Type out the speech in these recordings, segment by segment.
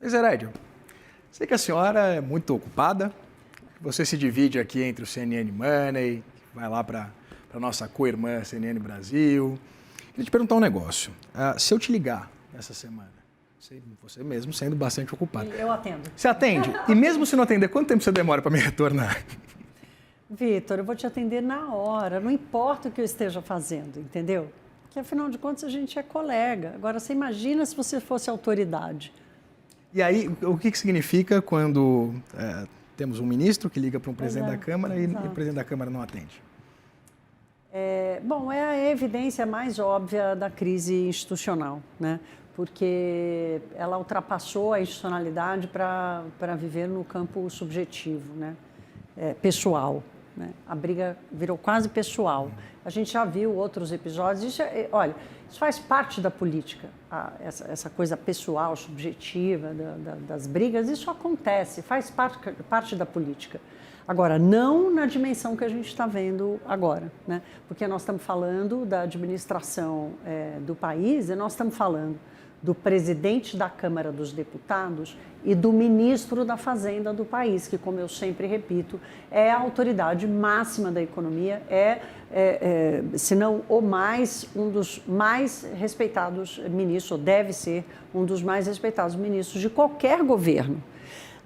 Pois é, Herédia, sei que a senhora é muito ocupada, você se divide aqui entre o CNN Money, vai lá para a nossa co-irmã CNN Brasil. Queria te perguntar um negócio. Se eu te ligar essa semana, você mesmo sendo bastante ocupado. Eu atendo. Você atende? E mesmo se não atender, quanto tempo você demora para me retornar? Vitor, eu vou te atender na hora, não importa o que eu esteja fazendo, entendeu? Porque, afinal de contas, a gente é colega. Agora, você imagina se você fosse autoridade. E aí, o que significa quando temos um ministro que liga para um presidente da Câmara e o presidente da Câmara não atende? Bom, é a evidência mais óbvia da crise institucional, né? Porque ela ultrapassou a institucionalidade para viver no campo subjetivo, né? Pessoal. Né? A briga virou quase pessoal. A gente já viu outros episódios. Olha, isso faz parte da política, essa coisa pessoal, subjetiva, das brigas, isso acontece, faz parte da política. Agora, não na dimensão que a gente está vendo agora, né? Porque nós estamos falando da administração do país e nós estamos falando do presidente da Câmara dos Deputados e do ministro da Fazenda do país, que, como eu sempre repito, é a autoridade máxima da economia, se não um dos mais respeitados ministros, ou deve ser um dos mais respeitados ministros de qualquer governo.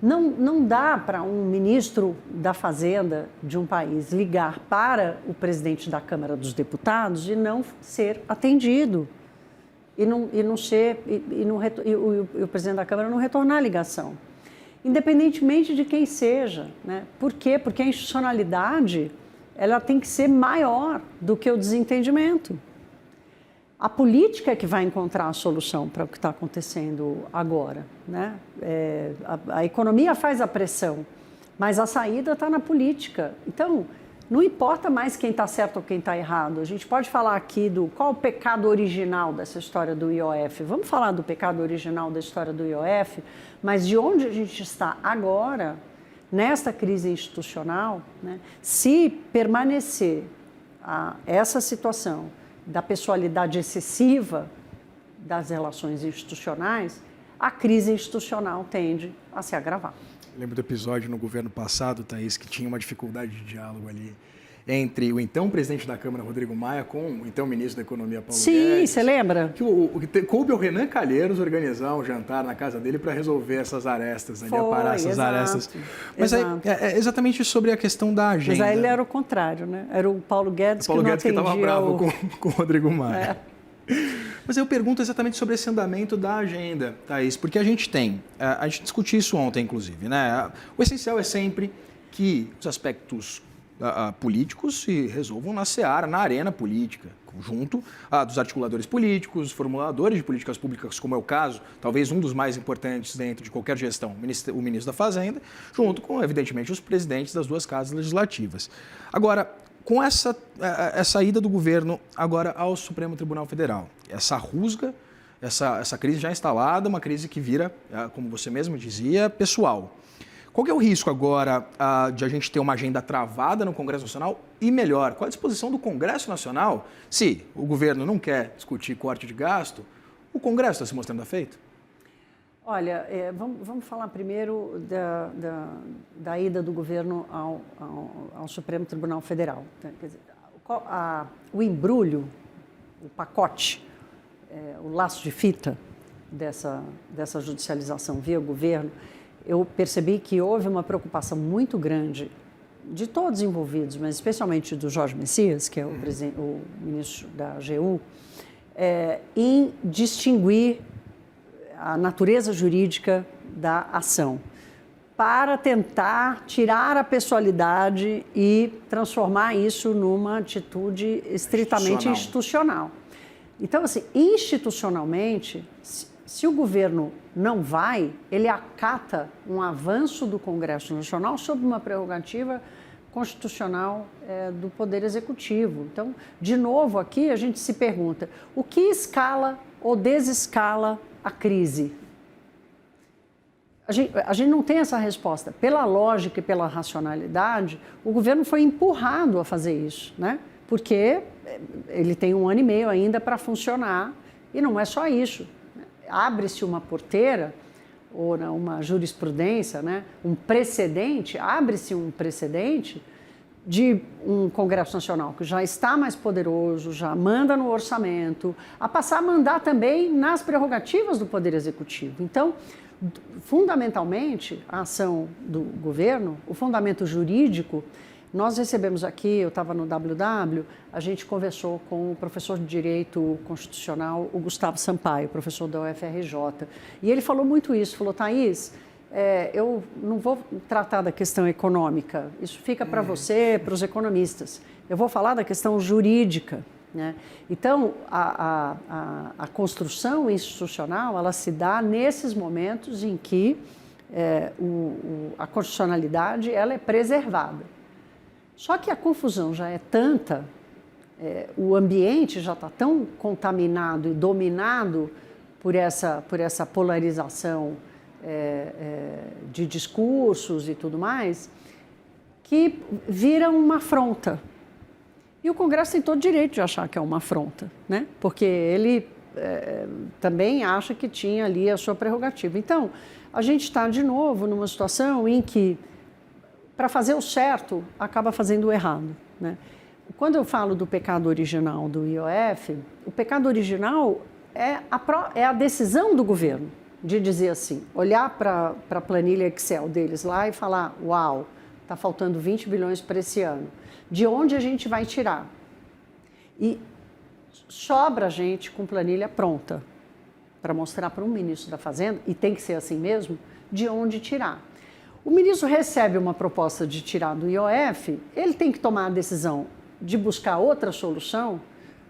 Não dá para um ministro da Fazenda de um país ligar para o presidente da Câmara dos Deputados e não ser atendido. E o presidente da Câmara não retornar a ligação, independentemente de quem seja, né? Por quê? Porque a institucionalidade ela tem que ser maior do que o desentendimento. A política é que vai encontrar a solução para o que está acontecendo agora, né? A economia faz a pressão, mas a saída está na política. Então, não importa mais quem está certo ou quem está errado. A gente pode falar aqui qual o pecado original dessa história do IOF. Vamos falar do pecado original da história do IOF, mas de onde a gente está agora, nesta crise institucional, né, se permanecer essa situação da pessoalidade excessiva das relações institucionais, a crise institucional tende a se agravar. Lembro do episódio no governo passado, Thaís, que tinha uma dificuldade de diálogo ali entre o então presidente da Câmara, Rodrigo Maia, com o então ministro da Economia, Paulo Guedes. Sim, você lembra? Que coube ao Renan Calheiros organizar um jantar na casa dele para resolver essas arestas, aparar essas arestas. Mas é exatamente sobre a questão da agenda. Mas aí ele era o contrário, né? Era o Paulo Guedes que não atendia. O Paulo Guedes que estava bravo com o Rodrigo Maia. Mas eu pergunto exatamente sobre esse andamento da agenda, Thaís, porque a gente discutiu isso ontem, inclusive, né? O essencial é sempre que os aspectos políticos se resolvam na seara, na arena política, junto dos articuladores políticos, formuladores de políticas públicas, como é o caso, talvez um dos mais importantes dentro de qualquer gestão, o ministro da Fazenda, junto com, evidentemente, os presidentes das duas casas legislativas. Agora, com essa ida do governo agora ao Supremo Tribunal Federal, essa rusga, essa crise já instalada, uma crise que vira, como você mesmo dizia, pessoal. Qual que é o risco agora de a gente ter uma agenda travada no Congresso Nacional e, melhor, qual a disposição do Congresso Nacional? Se o governo não quer discutir corte de gasto, o Congresso está se mostrando afeito? Olha, vamos falar primeiro da ida do governo ao Supremo Tribunal Federal. Quer dizer, o embrulho, o pacote, o laço de fita dessa judicialização via governo, eu percebi que houve uma preocupação muito grande de todos envolvidos, mas especialmente do Jorge Messias, que é o ministro da AGU, em distinguir a natureza jurídica da ação, para tentar tirar a pessoalidade e transformar isso numa atitude estritamente institucional. Então, assim, institucionalmente, se o governo não vai, ele acata um avanço do Congresso Nacional sob uma prerrogativa constitucional do Poder Executivo. Então, de novo, aqui a gente se pergunta, o que escala ou desescala a crise? A gente não tem essa resposta. Pela lógica e pela racionalidade, o governo foi empurrado a fazer isso, né? Porque ele tem 1 ano e meio ainda para funcionar e não é só isso. Abre-se uma porteira ou uma jurisprudência, né, um precedente, abre-se um precedente de um Congresso Nacional que já está mais poderoso, já manda no orçamento, a passar a mandar também nas prerrogativas do Poder Executivo. Então, fundamentalmente, a ação do governo, o fundamento jurídico, nós recebemos aqui, eu estava no WW, a gente conversou com o professor de Direito Constitucional, o Gustavo Sampaio, professor da UFRJ, e ele falou muito isso, falou, Thaís, eu não vou tratar da questão econômica, isso fica para você, para os economistas. Eu vou falar da questão jurídica, né? Então, a construção institucional, ela se dá nesses momentos em que a constitucionalidade ela é preservada. Só que a confusão já é tanta, o ambiente já está tão contaminado e dominado por essa polarização de discursos e tudo mais, que vira uma afronta. E o Congresso tem todo o direito de achar que é uma afronta, né? Porque ele também acha que tinha ali a sua prerrogativa. Então, a gente está, de novo, numa situação em que, para fazer o certo, acaba fazendo o errado, né? Quando eu falo do pecado original do IOF, o pecado original é a decisão do governo de dizer assim, olhar para a planilha Excel deles lá e falar, uau, está faltando 20 bilhões para esse ano. De onde a gente vai tirar? E sobra a gente com planilha pronta para mostrar para um ministro da Fazenda, e tem que ser assim mesmo, de onde tirar. O ministro recebe uma proposta de tirar do IOF, ele tem que tomar a decisão de buscar outra solução,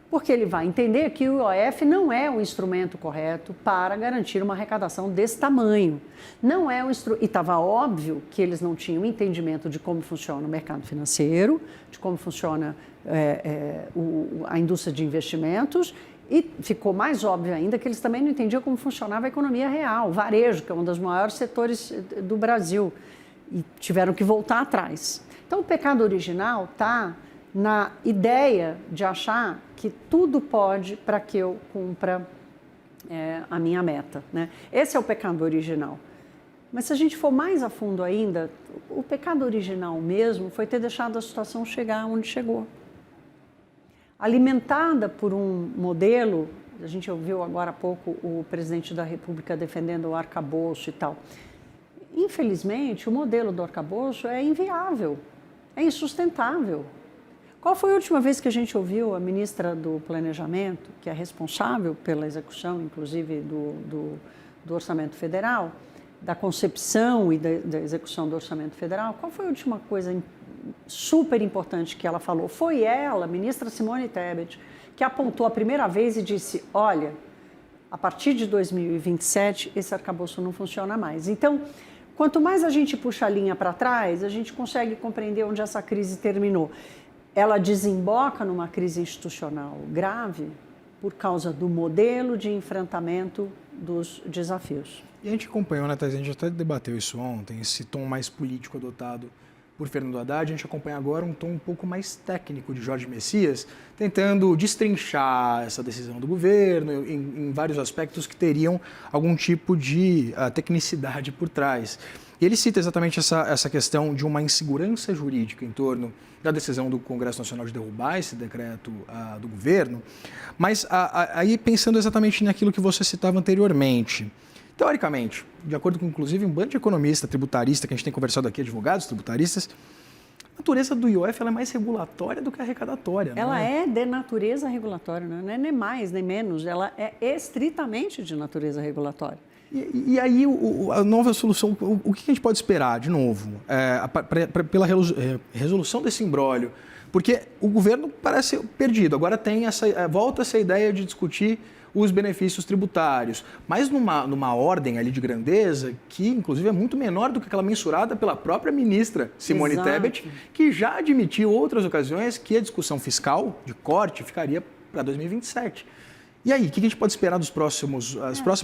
porque ele vai entender que o IOF não é o instrumento correto para garantir uma arrecadação desse tamanho. Não é e estava óbvio que eles não tinham entendimento de como funciona o mercado financeiro, de como funciona a indústria de investimentos, e ficou mais óbvio ainda que eles também não entendiam como funcionava a economia real, o varejo, que é um dos maiores setores do Brasil, e tiveram que voltar atrás. Então, o pecado original está na ideia de achar que tudo pode para que eu cumpra a minha meta, né? Esse é o pecado original. Mas se a gente for mais a fundo ainda, o pecado original mesmo foi ter deixado a situação chegar onde chegou. Alimentada por um modelo, a gente ouviu agora há pouco o presidente da República defendendo o arcabouço e tal. Infelizmente, o modelo do arcabouço é inviável, é insustentável. Qual foi a última vez que a gente ouviu a ministra do Planejamento, que é responsável pela execução, inclusive, do Orçamento Federal, da concepção e da execução do Orçamento Federal? Qual foi a última coisa super importante que ela falou? Foi ela, a ministra Simone Tebet, que apontou a primeira vez e disse, olha, a partir de 2027, esse arcabouço não funciona mais. Então, quanto mais a gente puxa a linha para trás, a gente consegue compreender onde essa crise terminou. Ela desemboca numa crise institucional grave por causa do modelo de enfrentamento dos desafios. E a gente acompanhou, né, Thaís? A gente até debateu isso ontem, esse tom mais político adotado por Fernando Haddad. A gente acompanha agora um tom um pouco mais técnico de Jorge Messias, tentando destrinchar essa decisão do governo em vários aspectos que teriam algum tipo de tecnicidade por trás. E ele cita exatamente essa questão de uma insegurança jurídica em torno da decisão do Congresso Nacional de derrubar esse decreto do governo, mas aí pensando exatamente naquilo que você citava anteriormente. Teoricamente, de acordo com, inclusive, um bando de economista, tributarista, que a gente tem conversado aqui, advogados tributaristas, a natureza do IOF ela é mais regulatória do que arrecadatória. Ela é de natureza regulatória, não é nem mais nem menos, ela é estritamente de natureza regulatória. E aí, a nova solução, o que a gente pode esperar, de novo, pela resolução desse imbróglio? Porque o governo parece perdido, agora tem volta essa ideia de discutir os benefícios tributários, mas numa ordem ali de grandeza que, inclusive, é muito menor do que aquela mensurada pela própria ministra Simone Tebet, que já admitiu em outras ocasiões que a discussão fiscal de corte ficaria para 2027. E aí, o que a gente pode esperar das próximas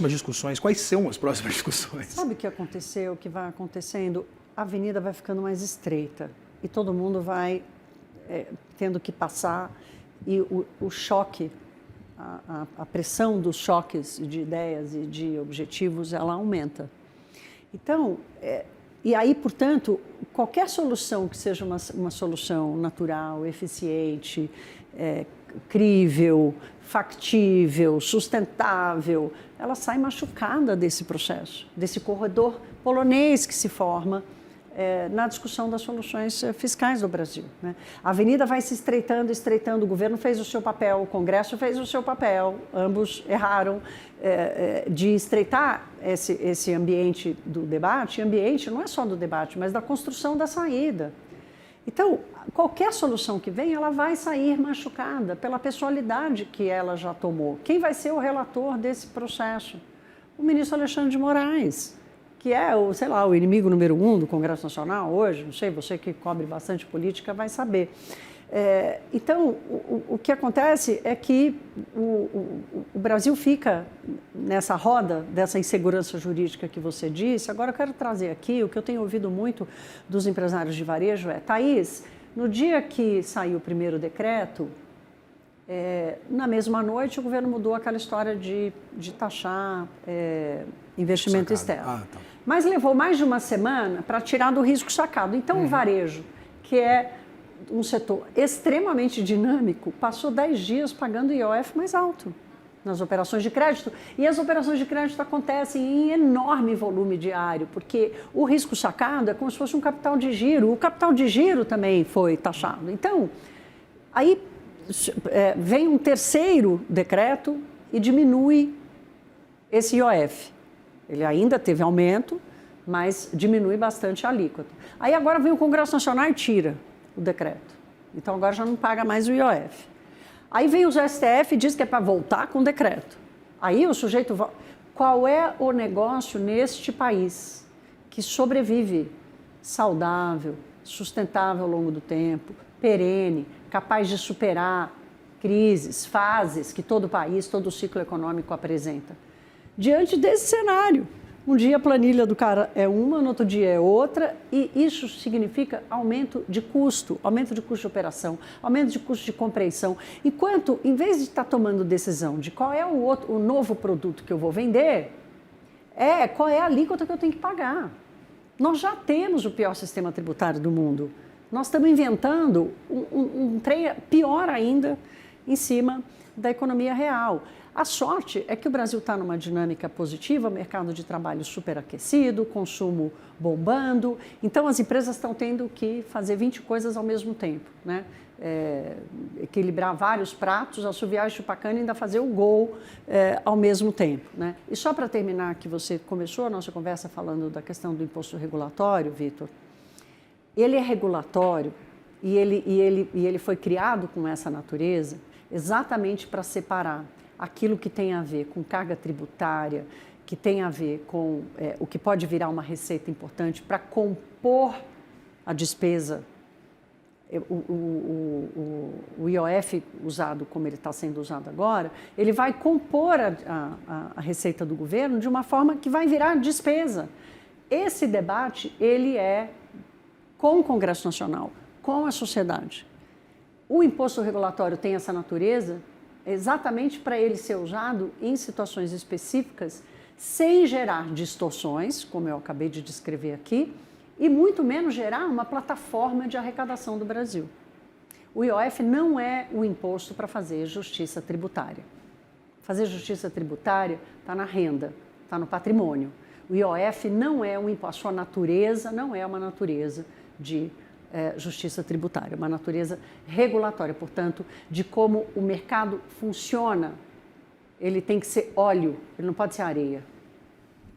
discussões? Quais são as próximas discussões? Sabe o que aconteceu, o que vai acontecendo? A avenida vai ficando mais estreita e todo mundo vai tendo que passar e o choque, a pressão dos choques de ideias e de objetivos, ela aumenta. Então, e aí, portanto, qualquer solução que seja uma solução natural, eficiente, crível, factível, sustentável, ela sai machucada desse processo, desse corredor polonês que se forma na discussão das soluções fiscais do Brasil, né? A avenida vai se estreitando, estreitando, o governo fez o seu papel, o Congresso fez o seu papel, ambos erraram de estreitar esse ambiente do debate. Ambiente não é só do debate, mas da construção da saída. Então, qualquer solução que vem, ela vai sair machucada pela pessoalidade que ela já tomou. Quem vai ser o relator desse processo? O ministro Alexandre de Moraes, que é o inimigo número 1 do Congresso Nacional hoje. Não sei, você que cobre bastante política vai saber. Então, o que acontece é que o Brasil fica nessa roda dessa insegurança jurídica que você disse. Agora, eu quero trazer aqui o que eu tenho ouvido muito dos empresários de varejo Thaís, no dia que saiu o primeiro decreto, na mesma noite o governo mudou aquela história de taxar investimento externo. Tá. Mas levou mais de uma semana para tirar do risco sacado. Então, o varejo, que é um setor extremamente dinâmico, passou 10 dias pagando IOF mais alto nas operações de crédito. E as operações de crédito acontecem em enorme volume diário, porque o risco sacado é como se fosse um capital de giro. O capital de giro também foi taxado. Então, aí vem um terceiro decreto e diminui esse IOF. Ele ainda teve aumento, mas diminui bastante a alíquota. Aí agora vem o Congresso Nacional e tira o decreto. Então agora já não paga mais o IOF. Aí vem o STF e diz que é para voltar com o decreto. Aí o sujeito... Qual é o negócio neste país que sobrevive saudável, sustentável ao longo do tempo, perene, capaz de superar crises, fases que todo país, todo ciclo econômico apresenta? Diante desse cenário, um dia a planilha do cara é uma, no outro dia é outra, e isso significa aumento de custo de operação, aumento de custo de compreensão. Enquanto, em vez de estar tomando decisão de qual é o novo produto que eu vou vender, qual é a alíquota que eu tenho que pagar. Nós já temos o pior sistema tributário do mundo. Nós estamos inventando um trem pior ainda em cima da economia real. A sorte é que o Brasil está numa dinâmica positiva, mercado de trabalho superaquecido, consumo bombando. Então, as empresas estão tendo que fazer 20 coisas ao mesmo tempo, né? Equilibrar vários pratos, assoviar e chupar cana e ainda fazer o gol ao mesmo tempo, né? E só para terminar, que você começou a nossa conversa falando da questão do imposto regulatório, Vitor, ele é regulatório e ele foi criado com essa natureza exatamente para separar aquilo que tem a ver com carga tributária, que tem a ver com o que pode virar uma receita importante para compor a despesa. O IOF, usado como ele está sendo usado agora, ele vai compor a receita do governo de uma forma que vai virar despesa. Esse debate, ele é com o Congresso Nacional, com a sociedade. O imposto regulatório tem essa natureza exatamente para ele ser usado em situações específicas, sem gerar distorções, como eu acabei de descrever aqui, e muito menos gerar uma plataforma de arrecadação do Brasil. O IOF não é o imposto para fazer justiça tributária. Fazer justiça tributária está na renda, está no patrimônio. O IOF não é um imposto, a sua natureza não é uma natureza de justiça tributária, uma natureza regulatória, portanto, de como o mercado funciona. Ele tem que ser óleo, ele não pode ser areia.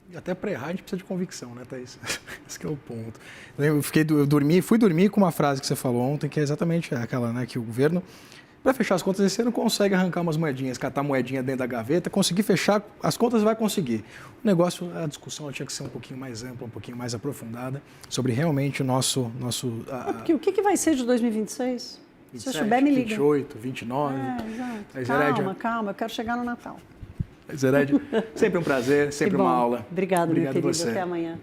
E até para errar a gente precisa de convicção, né, Thaís? Esse que é o ponto. Eu fui dormir com uma frase que você falou ontem, que é exatamente aquela, né, que o governo, para fechar as contas, esse ano consegue arrancar umas moedinhas, catar moedinha dentro da gaveta, conseguir fechar as contas, vai conseguir. O negócio, a discussão tinha que ser um pouquinho mais ampla, um pouquinho mais aprofundada, sobre realmente o nosso... Porque o que vai ser de 2026? 27, se eu souber, me liga. 28, 29... Exato. Calma, eu quero chegar no Natal. Zered, sempre um prazer, sempre uma aula. Obrigado, meu querido. Você. Até amanhã.